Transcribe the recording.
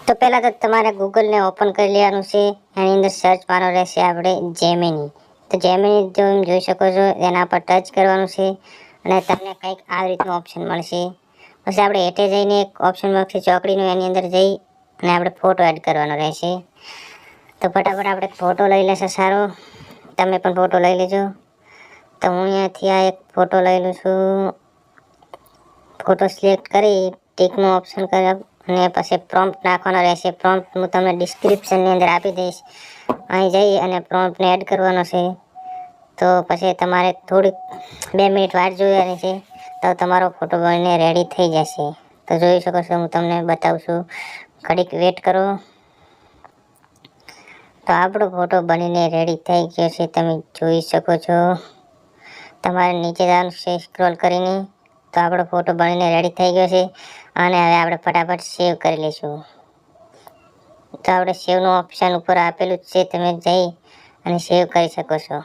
તો પહેલાં તો તમારે ગૂગલને ઓપન કરી લેવાનું છે, એની અંદર સર્ચ મારવાનો રહેશે આપણે જેમિની. તો જેમિની જોઈ શકો છો, એના પર ટચ કરવાનું છે અને તમને કંઈક આ રીતનું ઓપ્શન મળશે. પછી આપણે હેઠે જઈને એક ઓપ્શન મળશે ચોકડીનું, એની અંદર જઈ અને આપણે ફોટો એડ કરવાનો રહેશે. તો ફટાફટ આપણે ફોટો લઈ લેશે સારો, તમે પણ ફોટો લઈ લેજો. તો હું અહીંયાથી આ એક ફોટો લઈ લઉં છું. ફોટો સિલેક્ટ કરી ટિકનું ઓપ્શન કરી અને પછી પ્રોમ્પ્ટ નાખવાનો રહેશે. પ્રોમ્પ્ટ હું તમને ડિસ્ક્રિપ્શનની અંદર આપી દઈશ. અહીં જઈ અને પ્રોમ્પ્ટને એડ કરવાનો છે. તો પછી તમારે થોડીક 2 મિનિટ વાટ જોવાની છે, તો તમારો ફોટો બનીને રેડી થઈ જશે. તો જોઈ શકો છો, હું તમને બતાવું છું, ઘડીક વેટ કરો. તો આપણો ફોટો બનીને રેડી થઈ ગયો છે, તમે જોઈ શકો છો. તમારે નીચે જવાનું છે સ્ક્રોલ કરીને. તો આપણો ફોટો બનીને રેડી થઈ ગયો છે અને હવે આપણે ફટાફટ સેવ કરી લઈશું. તો આપણે સેવનું ઓપ્શન ઉપર આપેલું જ છે, તમે જઈ અને સેવ કરી શકો છો.